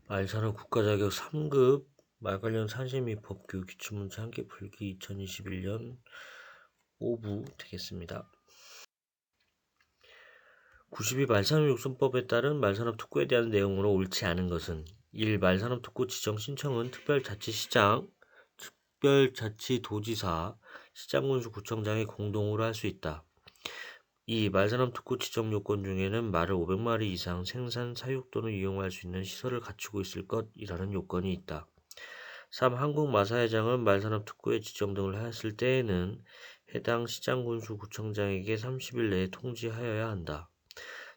말산업 국가자격 3급 말 관련 사실 및 법규 기출문제 한개 풀기 2021년 5부 되겠습니다. 92 말산업육성법에 따른 말산업 특구에 대한 내용으로 옳지 않은 것은 1. 말산업 특구 지정 신청은 특별자치시장, 특별자치도지사, 시장군수구청장이 공동으로 할 수 있다. 2. 말산업 특구 지정 요건 중에는 말을 500마리 이상 생산, 사육 또는 이용할 수 있는 시설을 갖추고 있을 것이라는 요건이 있다. 3. 한국마사회장은 말산업 특구에 지정 등을 하였을 때에는 해당 시장군수구청장에게 30일 내에 통지하여야 한다.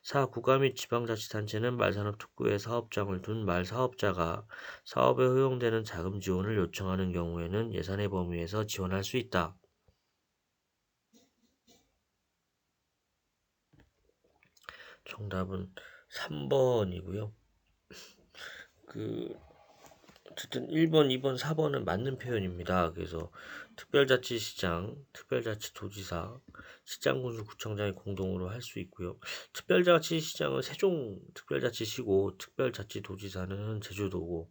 4. 국가 및 지방자치단체는 말산업 특구에 사업장을 둔 말사업자가 사업에 허용되는 자금 지원을 요청하는 경우에는 예산의 범위에서 지원할 수 있다. 정답은 3번이고요. 어쨌든 1번, 2번, 4번은 맞는 표현입니다. 그래서 특별자치시장, 특별자치도지사, 시장군수구청장이 공동으로 할 수 있고요. 특별자치시장은 세종특별자치시고 특별자치도지사는 제주도고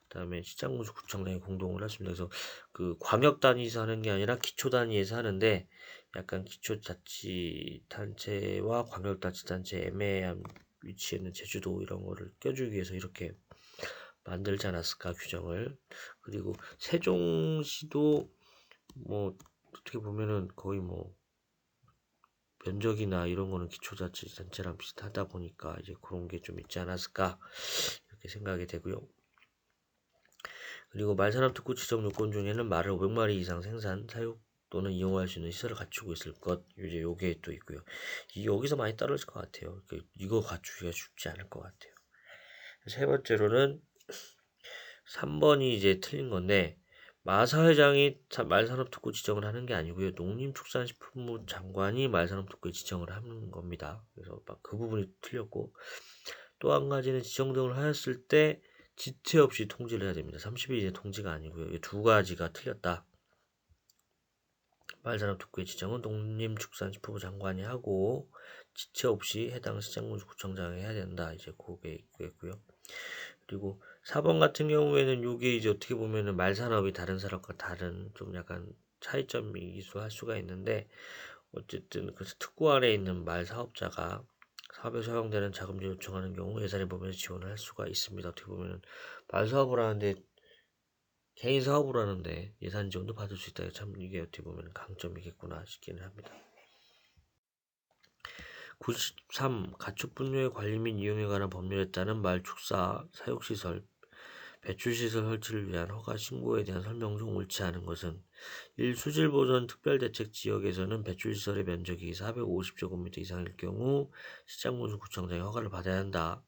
그다음에 시장군수구청장이 공동으로 할 수 있습니다. 그래서 그 광역 단위에서 하는 게 아니라 기초 단위에서 하는데 약간 기초자치단체와 광역자치단체 애매한 위치에 있는 제주도 이런 거를 껴주기 위해서 이렇게 만들지 않았을까 규정을. 그리고 세종시도 뭐 어떻게 보면은 거의 뭐 면적이나 이런 거는 기초자치단체랑 비슷하다 보니까 이제 그런 게 좀 있지 않았을까 이렇게 생각이 되고요. 그리고 말산업특구 지정 요건 중에는 말을 500마리 이상 생산, 사육 또는 이용할 수 있는 시설을 갖추고 있을 것, 이제 요게 또 있고요. 여기서 많이 떨어질 것 같아요. 이거 갖추기가 쉽지 않을 것 같아요. 세 번째로는 3번이 이제 틀린 건데, 마사회장이 말산업특구 지정을 하는 게 아니고요. 농림축산식품부 장관이 말산업특구에 지정을 하는 겁니다. 그래서 막 그 부분이 틀렸고, 또 한 가지는 지정 등을 하였을 때 지체 없이 통지를 해야 됩니다. 30일 이내 통지가 아니고요. 이 두 가지가 틀렸다. 말산업특구의 지정은 농림축산식품부 장관이 하고 지체 없이 해당 시장군수구청장이 해야 된다. 이제 그게 있고요. 그리고 4번 같은 경우에는 이게 이제 어떻게 보면은 말산업이 다른 산업과 다른 좀 약간 차이점이 할 수가 있는데 어쨌든 그래서 특구 아래에 있는 말 사업자가 사업에 사용되는 자금을 요청하는 경우 예산의 범위에서 지원을 할 수가 있습니다. 어떻게 보면은 말 사업을 하는데 개인 사업을 하는데 예산 지원도 받을 수 있다. 참 이게 어떻게 보면 강점이겠구나 싶기는 합니다. 93. 가축분뇨의 관리 및 이용에 관한 법률에 따른 말 축사, 사육시설, 배출시설 설치를 위한 허가 신고에 대한 설명 중 옳지 않은 것은 1. 수질보전 특별대책 지역에서는 배출시설의 면적이 450제곱미터 이상일 경우 시장군수구청장의 허가를 받아야 한다.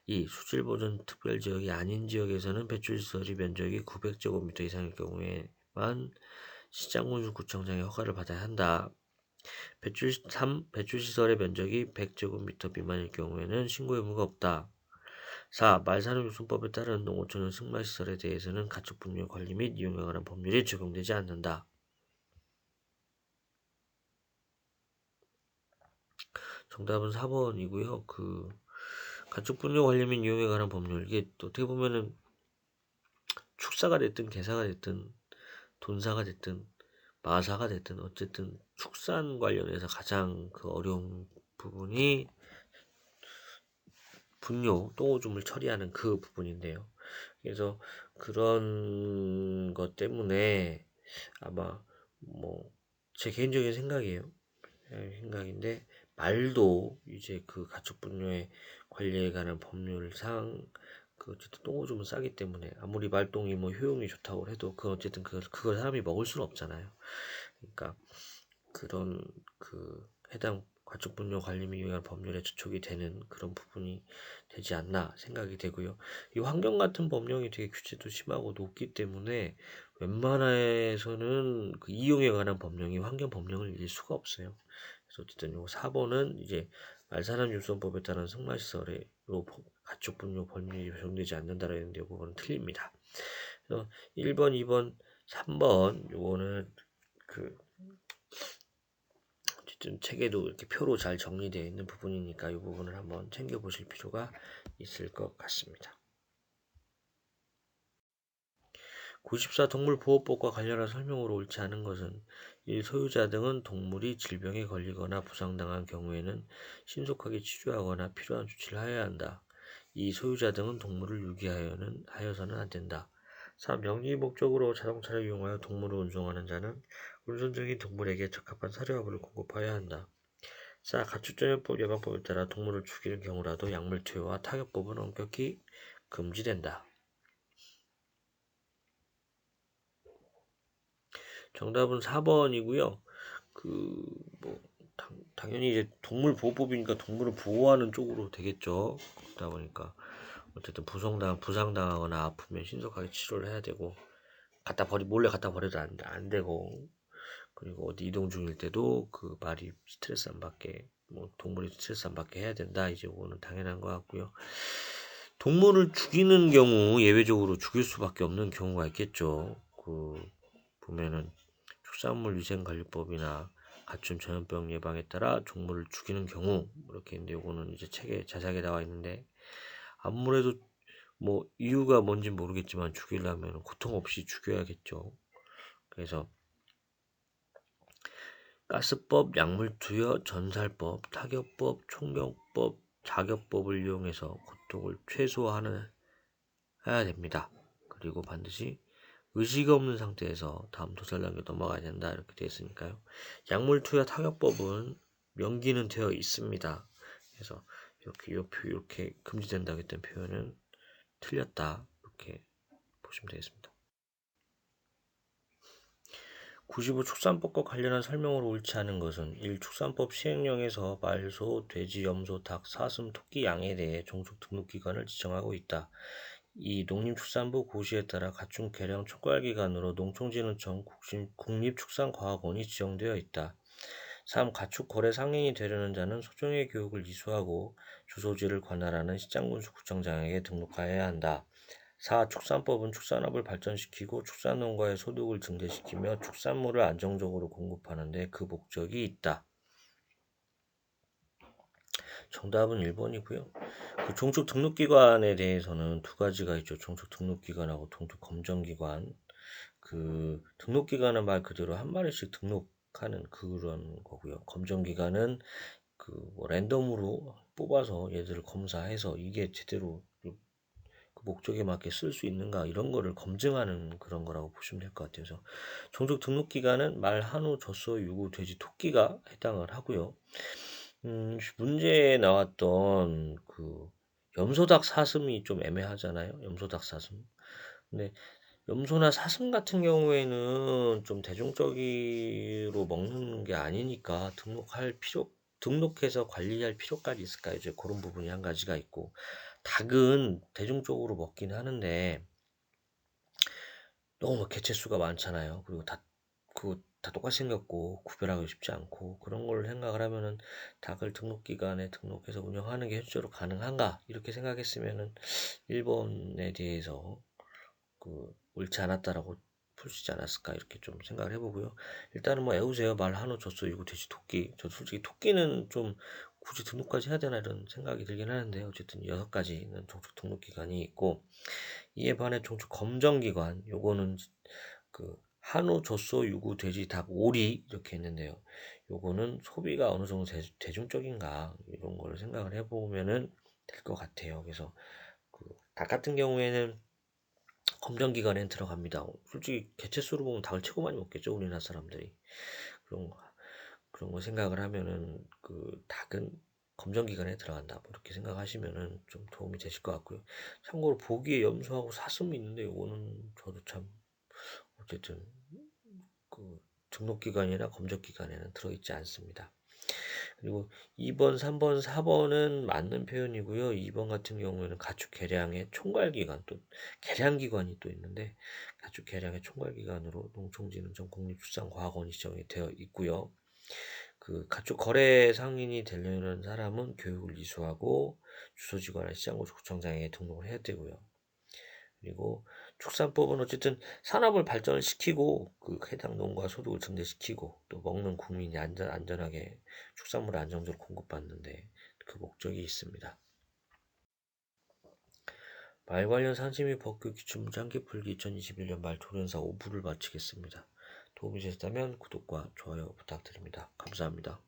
2. 수질보전 특별지역이 아닌 지역에서는 배출시설의 면적이 900제곱미터 이상일 경우에만 시장군수구청장의 허가를 받아야 한다. 3. 배출시설의 면적이 100제곱미터 미만일 경우에는 신고 의무가 없다. 4. 말산업육성법에 따른 농어촌은 승마시설에 대해서는 가축분뇨 관리 및 이용에 관한 법률이 적용되지 않는다. 정답은 4번이고요. 가축분뇨 관리 및 이용에 관한 법률 이게 어떻게 보면은 축사가 됐든 개사가 됐든 돈사가 됐든 마사가 됐든 어쨌든 축산 관련해서 가장 어려운 부분이 분뇨, 똥오줌을 처리하는 그 부분인데요. 그래서 그런 것 때문에 아마 제 개인적인 생각이에요. 생각인데 말도 이제 그 가축분뇨의 관리에 관한 법률상 어쨌든 똥오줌은 싸기 때문에 아무리 말똥이 효용이 좋다고 해도 어쨌든 그걸 사람이 먹을 수는 없잖아요. 그러니까 그런 해당 가축분뇨 관리 및 유효한 법률에 저촉이 되는 그런 부분이 되지 않나 생각이 되고요. 이 환경 같은 법령이 되게 규제도 심하고 높기 때문에 웬만해서는 이용에 관한 법령이 환경 법령을 이길 수가 없어요. 그래서 어쨌든 요 4번은 이제 말산업육성법에 따른 승마시설에 가축분뇨 법률이 적용되지 않는다라는 데 부분은 틀립니다. 그래서 1번, 2번, 3번 요거는 어쨌든 책에도 이렇게 표로 잘 정리되어 있는 부분이니까 이 부분을 한번 챙겨보실 필요가 있을 것 같습니다. 94 동물보호법과 관련한 설명으로 옳지 않은 것은 이 소유자 등은 동물이 질병에 걸리거나 부상당한 경우에는 신속하게 치료하거나 필요한 조치를 하여야 한다. 이 소유자 등은 동물을 유기하여서는 안 된다. 3. 영리 목적으로 자동차를 이용하여 동물을 운송하는 자는 운송 중인 동물에게 적합한 사료화물을 공급하여야 한다. 4. 가축전염법 예방법에 따라 동물을 죽이는 경우라도 약물 투여와 타격법은 엄격히 금지된다. 정답은 4번이고요. 당연히 이제 동물보호법이니까 동물을 보호하는 쪽으로 되겠죠. 그러다 보니까 어쨌든 부상당하거나 아프면 신속하게 치료를 해야 되고 몰래 갖다 버려도 안 되고, 그리고 어디 이동 중일 때도 그 말이 스트레스 안 받게, 동물이 스트레스 안 받게 해야 된다. 이제 그거는 당연한 것 같고요. 동물을 죽이는 경우 예외적으로 죽일 수밖에 없는 경우가 있겠죠. 보면은 축산물위생관리법이나 가축 전염병 예방에 따라 동물을 죽이는 경우 이렇게 있는데, 요거는 이제 책에 자세하게 나와 있는데, 아무래도 이유가 뭔지 모르겠지만 죽이려면 고통 없이 죽여야겠죠. 그래서 가스법, 약물투여, 전살법, 타격법, 총경법, 자격법을 이용해서 고통을 최소화해야 됩니다. 그리고 반드시 의식 없는 상태에서 다음 도살 단계 넘어가야 된다, 이렇게 되어 있으니까요. 약물투여 타격법은 명기는 되어 있습니다. 그래서 이렇게 금지된다고 했던 표현은 틀렸다, 이렇게 보시면 되겠습니다. 95 축산법과 관련한 설명으로 옳지 않은 것은 1. 축산법 시행령에서 말, 소, 돼지, 염소, 닭, 사슴, 토끼, 양에 대해 종족 등록기관을 지정하고 있다. 2. 농림축산부 고시에 따라 가축 개량 촉괄기관으로 농촌진흥청 국립축산과학원이 지정되어 있다. 3. 가축 거래 상인이 되려는 자는 소정의 교육을 이수하고 주소지를 관할하는 시장군수구청장에게 등록하여야 한다. 4. 축산법은 축산업을 발전시키고 축산농가의 소득을 증대시키며 축산물을 안정적으로 공급하는 데 그 목적이 있다. 정답은 1번이고요. 종축 등록기관에 대해서는 두 가지가 있죠. 종축 등록기관하고 종축 검정기관. 등록기관은 말 그대로 한 마리씩 등록하는 그런 거고요. 검정기관은 랜덤으로 뽑아서 얘들을 검사해서 이게 제대로 그 목적에 맞게 쓸 수 있는가, 이런 거를 검증하는 그런 거라고 보시면 될 것 같아요. 그래서 종족 등록 기간은 말, 한우, 젖소, 유구, 돼지, 토끼가 해당을 하고요. 문제에 나왔던 염소닭 사슴이 좀 애매하잖아요. 염소닭 사슴. 근데 염소나 사슴 같은 경우에는 좀 대중적으로 먹는 게 아니니까 등록해서 관리할 필요까지 있을까요? 이제 그런 부분이 한 가지가 있고, 닭은 대중적으로 먹긴 하는데 너무 개체수가 많잖아요. 그리고 다 똑같이 생겼고 구별하기 쉽지 않고, 그런 걸 생각을 하면은 닭을 등록기관에 등록해서 운영하는 게 현실적으로 가능한가, 이렇게 생각했으면은 1번에 대해서 옳지 않았다라고 풀 수 있지 않았을까, 이렇게 좀 생각을 해보고요. 일단은 애우세요. 말, 한우, 젖소, 유구, 돼지, 토끼. 저 솔직히 토끼는 좀 굳이 등록까지 해야 되나 이런 생각이 들긴 하는데, 어쨌든 6가지는 종축 등록기관이 있고, 이에 반해 종축 검정기관, 요거는 한우, 젖소, 유구, 돼지, 닭, 오리 이렇게 있는데요. 요거는 소비가 어느 정도 대중적인가, 이런 걸 생각을 해보면은 될 것 같아요. 그래서 닭 같은 경우에는 검정기관에 들어갑니다. 솔직히 개체수로 보면 닭을 최고 많이 먹겠죠, 우리나라 사람들이. 그런 거 생각을 하면은 닭은 검정기관에 들어간다, 이렇게 생각하시면은 좀 도움이 되실 것 같고요. 참고로 보기에 염소하고 사슴이 있는데, 이거는 저도 참 어쨌든 등록기관이나 검정기관에는 들어있지 않습니다. 그리고 2번, 3번, 4번은 맞는 표현이고요. 2번 같은 경우에는 가축 개량의 총괄기관, 또 개량기관이 또 있는데, 가축 개량의 총괄기관으로 농촌진흥청 국립축산과학원이 지정이 되어 있고요. 가축 거래 상인이 되려는 사람은 교육을 이수하고 주소지관의 시장구청장에게 등록을 해야 되고요. 그리고 축산법은 어쨌든 산업을 발전을 시키고 해당 농가 소득을 증대시키고 또 먹는 국민이 안전하게 축산물을 안정적으로 공급받는데 그 목적이 있습니다. 말 관련 상시 및 법규 기출문 짱기 풀기 2021년 말 조련사 5부를 마치겠습니다. 도움이 되셨다면 구독과 좋아요 부탁드립니다. 감사합니다.